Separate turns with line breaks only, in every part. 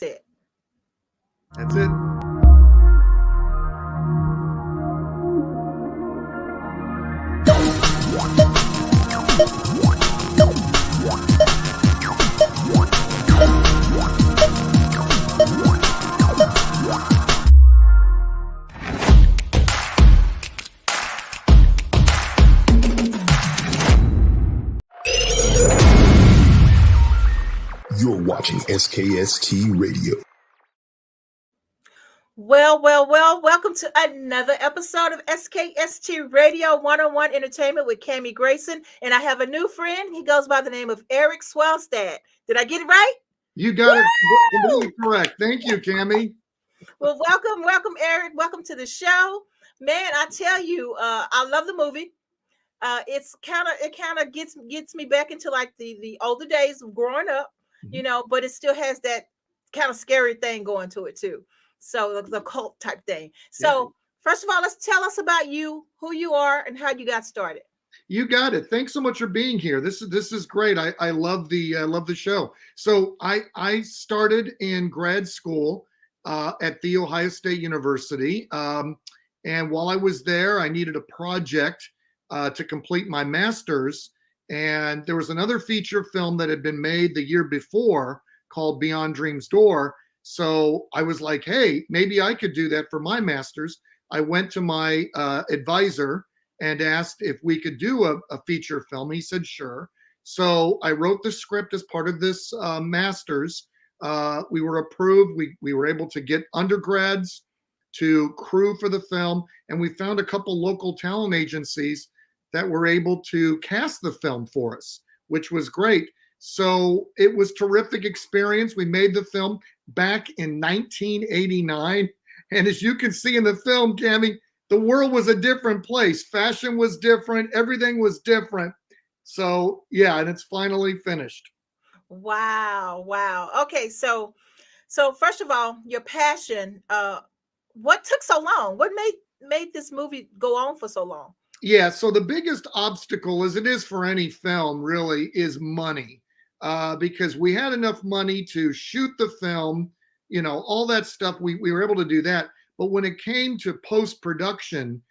it.
That's it.
You're watching SKST Radio.
Well, welcome to another episode of SKST Radio One-on-One Entertainment with Cammie Grayson. And I have a new friend. He goes by the name of Eric Swelstad. Did I get it right?
You got it completely correct. Thank you, Cammie.
Well, welcome, Eric. Welcome to the show. Man, I tell you, I love the movie. It kind of gets me back into like the older days of growing up, but it still has that kind of scary thing going to it too. So the cult type thing. So First of all, let's tell us about you, who you are, and how you got started.
You got it. Thanks so much for being here. This is great. I love the show. So I started in grad school at The Ohio State University, and while I was there, I needed a project to complete my master's. And there was another feature film that had been made the year before called Beyond Dream's Door. So I was like, hey, maybe I could do that for my master's. I went to my advisor and asked if we could do a feature film. He said, sure. So I wrote the script as part of this master's. We were approved. We were able to get undergrads to crew for the film. And we found a couple local talent agencies that were able to cast the film for us, which was great. So it was terrific experience. We made the film back in 1989. And as you can see in the film, Cammie, the world was a different place. Fashion was different. Everything was different. So yeah, and it's finally finished.
Wow. Okay, so first of all, your passion, what took so long? What made this movie go on for so long?
Yeah, so the biggest obstacle, as it is for any film, really, is money. Because we had enough money to shoot the film, all that stuff. We were able to do that. But when it came to post-production,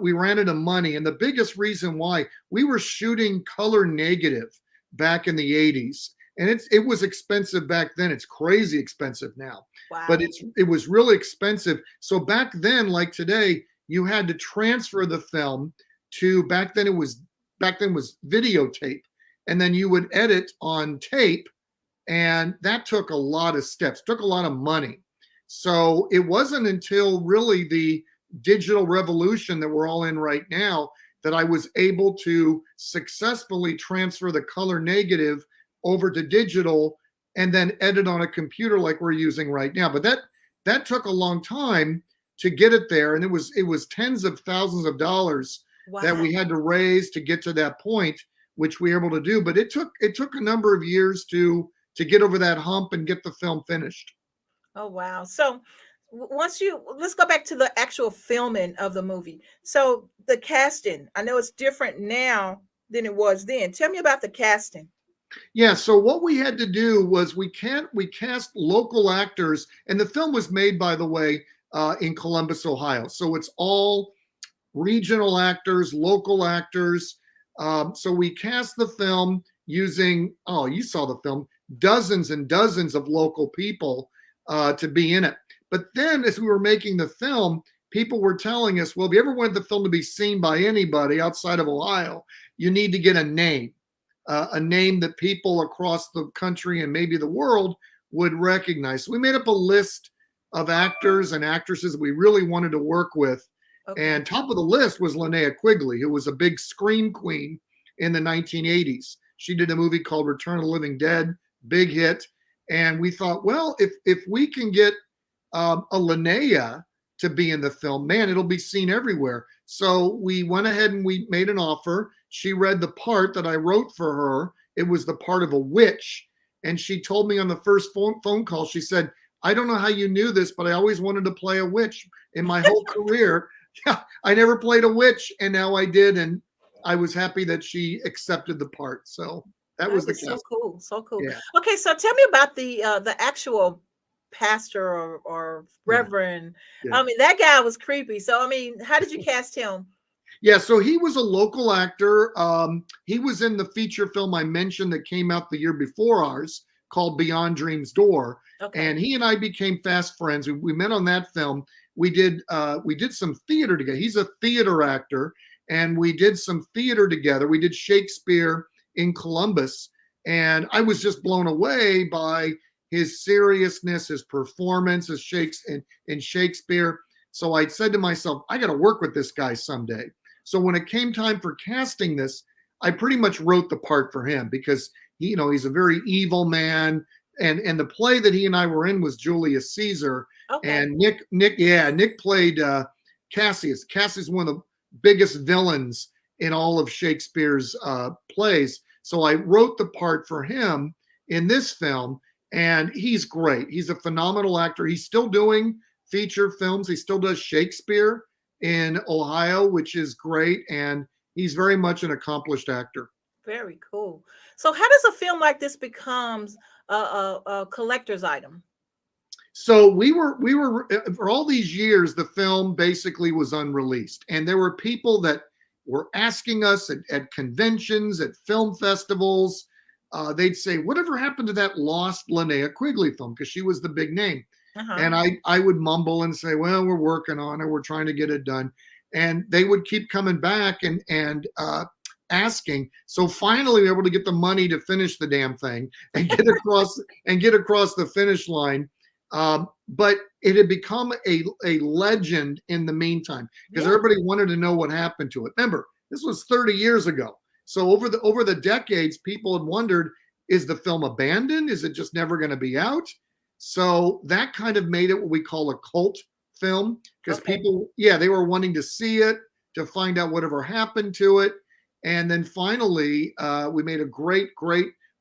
we ran out of money. And the biggest reason why, we were shooting color negative back in the 80s. And it was expensive back then. It's crazy expensive now.
Wow.
But it was really expensive. So back then, like today, you had to transfer the film to, back then was videotape. And then you would edit on tape. And that took a lot of steps, took a lot of money. So it wasn't until really the digital revolution that we're all in right now that I was able to successfully transfer the color negative over to digital and then edit on a computer like we're using right now. But that took a long time to get it there. And it was tens of thousands of dollars that we had to raise to get to that point, which we were able to do. But it took a number of years to get over that hump and get the film finished.
Oh, wow. So let's go back to the actual filming of the movie. So the casting, I know it's different now than it was then. Tell me about the casting.
Yeah, so what we had to do was we cast local actors, and the film was made, by the way, in Columbus, Ohio. So it's all regional actors, local actors. So we cast the film using, you saw the film, dozens and dozens of local people to be in it. But then as we were making the film, people were telling us, well, if you ever want the film to be seen by anybody outside of Ohio, you need to get a name that people across the country and maybe the world would recognize. So we made up a list of actors and actresses we really wanted to work with. Okay. And top of the list was Linnea Quigley, who was a big scream queen in the 1980s. She did a movie called Return of the Living Dead, big hit. And we thought, well, if we can get a Linnea to be in the film, man, it'll be seen everywhere. So we went ahead and we made an offer. She read the part that I wrote for her. It was the part of a witch. And she told me on the first phone call, she said, I don't know how you knew this, but I always wanted to play a witch in my whole career. I never played a witch, and now I did. And I was happy that she accepted the part. So that was the cast.
So cool.
Yeah.
Okay, so tell me about the actual pastor or
Yeah.
reverend.
Yeah.
I mean, that guy was creepy. So, I mean, how did you cast him?
Yeah, so he was a local actor. He was in the feature film I mentioned that came out the year before ours called Beyond Dream's Door.
Okay.
And he and I became fast friends. We met on that film. We did some theater together. He's a theater actor, and we did some theater together. We did Shakespeare in Columbus, and I was just blown away by his seriousness, his performance as in Shakespeare. So I said to myself, I got to work with this guy someday. So when it came time for casting this, I pretty much wrote the part for him because he's a very evil man. And the play that he and I were in was Julius Caesar.
Okay.
And Nick played Cassius. Cassius is one of the biggest villains in all of Shakespeare's plays. So I wrote the part for him in this film, and he's great. He's a phenomenal actor. He's still doing feature films. He still does Shakespeare in Ohio, which is great, and he's very much an accomplished actor.
Very cool. So how does a film like this becomes a collector's item?
So we were for all these years, the film basically was unreleased, and there were people that were asking us at conventions, at film festivals. They'd say, whatever happened to that lost Linnea Quigley film? Because she was the big name. And I would mumble and say, well, we're working on it. We're trying to get it done. And they would keep coming back and asking. So finally, we were able to get the money to finish the damn thing and get across the finish line. But it had become a legend in the meantime because everybody wanted to know what happened to it. Remember, this was 30 years ago. So over the decades, people had wondered, is the film abandoned? Is it just never going to be out? So that kind of made it what we call a cult film because people, they were wanting to see it, to find out whatever happened to it. And then finally, we made a great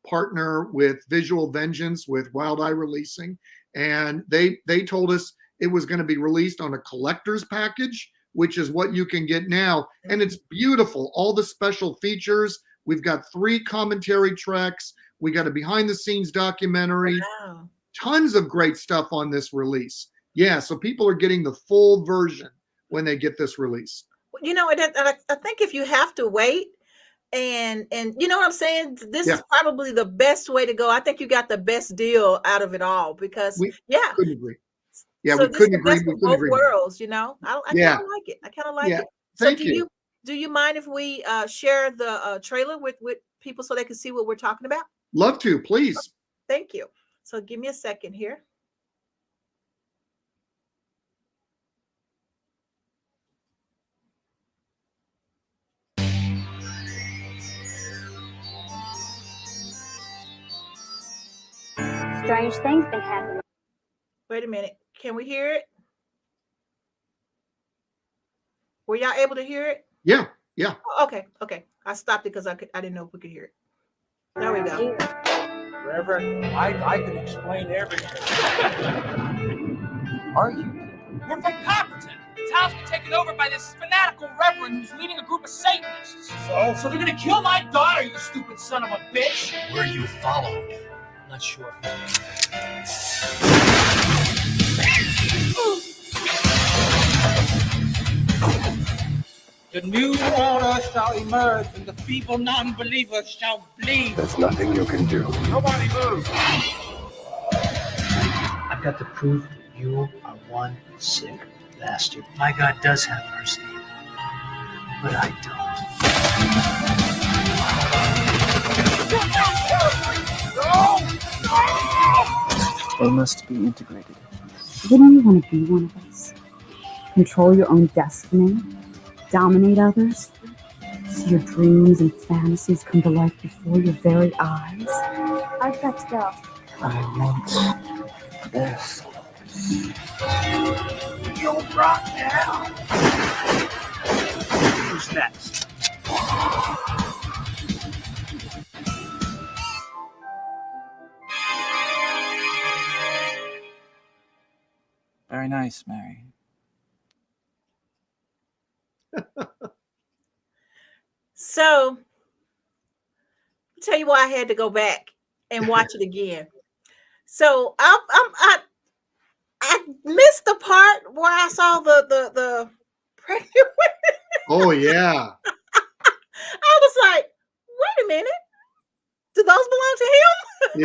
partner with Visual Vengeance with Wild Eye Releasing. And they told us it was going to be released on a collector's package, which is what you can get now. And it's beautiful. All the special features. We've got 3 commentary tracks. We got a behind the scenes documentary.
Wow.
Tons of great stuff on this release. Yeah, so people are getting the full version when they get this release.
And I think if you have to wait, and you know what I'm saying, this is probably the best way to go. I think you got the best deal out of it all because
we couldn't agree. Yeah,
so
we couldn't agree.
Both worlds, I kind of like it.
Thank you.
Do you mind if we share the trailer with people so they can see what we're talking about?
Love to, please.
Thank you. So give me a second here.
Strange things been happening.
Wait a minute. Can we hear it? Were y'all able to hear it?
Yeah.
Oh, okay. I stopped it because I didn't know if we could hear it. There we go.
Reverend, I can explain everything. Are you?
We're from Copperton. The town's been taken over by this fanatical reverend who's leading a group of Satanists. So they're gonna kill my daughter, you stupid son of a bitch!
Were you followed? I'm not sure.
The new order shall emerge, and the feeble non-believers shall bleed.
There's nothing you can do.
Nobody move.
I've got the proof that you are one sick bastard. My God does have mercy, but I don't.
They must be integrated. Wouldn't you want to be one of us? Control your own destiny? Dominate others? See your dreams and fantasies come to life before your very eyes?
I've got to go.
I want this.
You're brought down.
Who's next?
Very nice, Mary.
So, I'll tell you why I had to go back and watch it again. So I boy, I saw the pregnant women.
Oh yeah.
I was like, wait a minute. Do those belong to him?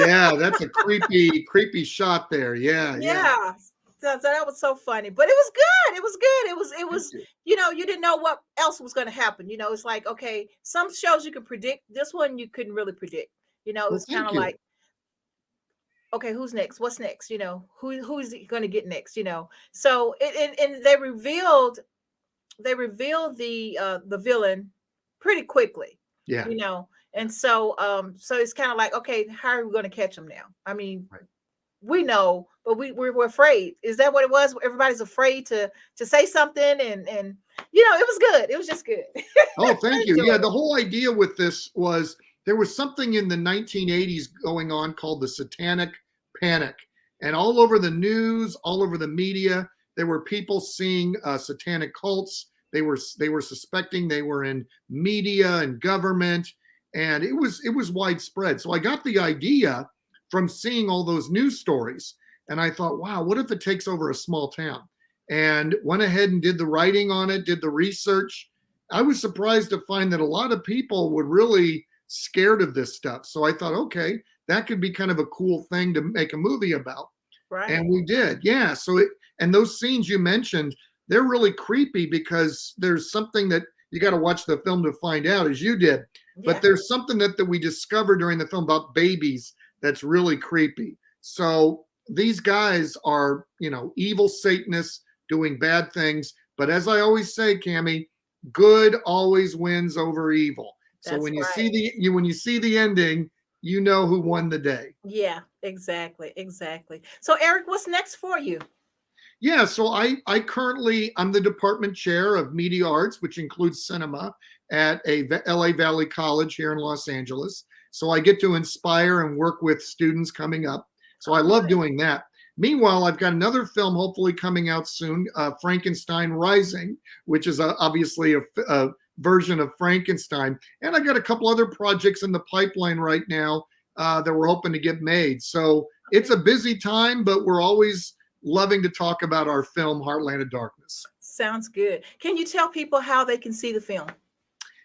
Yeah, that's a creepy shot there. Yeah.
Yeah. So that was so funny, but it was good. It was good. It was, you know, you didn't know what else was going to happen. You know, it's like, okay, some shows you can predict. This one you couldn't really predict. You know,
Well,
it's kind of
thank you.
like, okay, who's next? What's next? You know, who's going to get next? You know, so and they revealed the villain pretty quickly.
Yeah.
You know, and so so it's kind of like, okay, how are we going to catch them now? I mean,
Right.
we know, but we're afraid. Is that what it was? Everybody's afraid to say something, and you know, it was good. It was just good.
Oh, thank you.
enjoyed
Yeah,
it.
the whole idea with this was there was something in the 1980s going on called the Satanic Panic, and all over the news, all over the media, there were people seeing satanic cults. They were suspecting they were in media and government, and it was widespread. So I got the idea from seeing all those news stories, and I thought, wow, what if it takes over a small town? And went ahead and did the writing on it, did the research. I was surprised to find that a lot of people were really scared of this stuff. So I thought, okay, that could be kind of a cool thing to make a movie about.
Right.
And we did. Yeah. So and those scenes you mentioned, they're really creepy because there's something that you got to watch the film to find out, as you did.
Yeah.
But there's something that we discovered during the film about babies that's really creepy. So these guys are, you know, evil Satanists doing bad things. But as I always say, Cammie, good always wins over evil. So
That's
when you
right.
see when you see the ending, you know who won the day.
Yeah, exactly. So Eric, what's next for you?
Yeah, so I'm the department chair of media arts, which includes cinema at a LA Valley College here in Los Angeles. So I get to inspire and work with students coming up. So I love doing that. Meanwhile, I've got another film hopefully coming out soon, Frankenstein Rising, which is obviously a version of Frankenstein. And I got a couple other projects in the pipeline right now that we're hoping to get made. So it's a busy time, but we're always loving to talk about our film, Heartland of Darkness.
Sounds good. Can you tell people how they can see the film?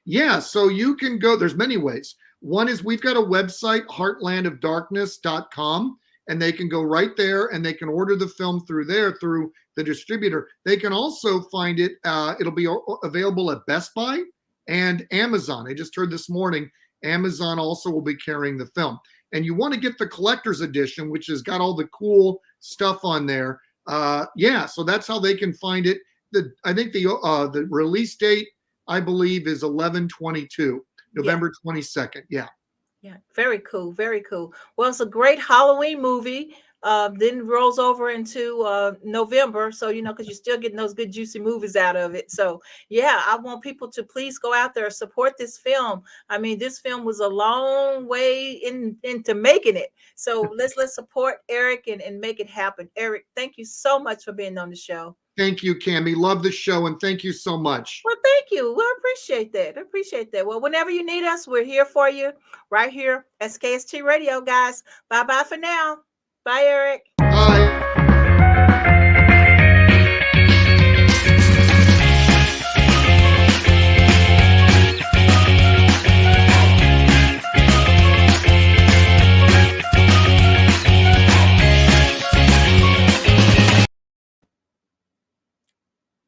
Yeah, so you can go, there's many ways. One is we've got a website, heartlandofdarkness.com, and they can go right there and they can order the film through there, through the distributor. They can also find it, it'll be available at Best Buy and Amazon. I just heard this morning, Amazon also will be carrying the film. And you want to get the collector's edition, which has got all the cool stuff on there. Yeah, so that's how they can find it. I think the release date, I believe, is 11/22, November 22nd. Yeah.
Yeah, very cool, very cool. Well, it's a great Halloween movie. Then rolls over into November, so you know, because you're still getting those good juicy movies out of it. So yeah, I want people to please go out there and support this film. I mean, this film was a long way into making it. So let's support Eric and make it happen. Eric, thank you so much for being on the show.
Thank you, Cammie. Love the show, and thank you so much.
Well, thank you. Well, I appreciate that. Well, whenever you need us, we're here for you right here, SKST Radio, guys. Bye-bye for now. Bye, Eric.
Bye.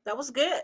That was good.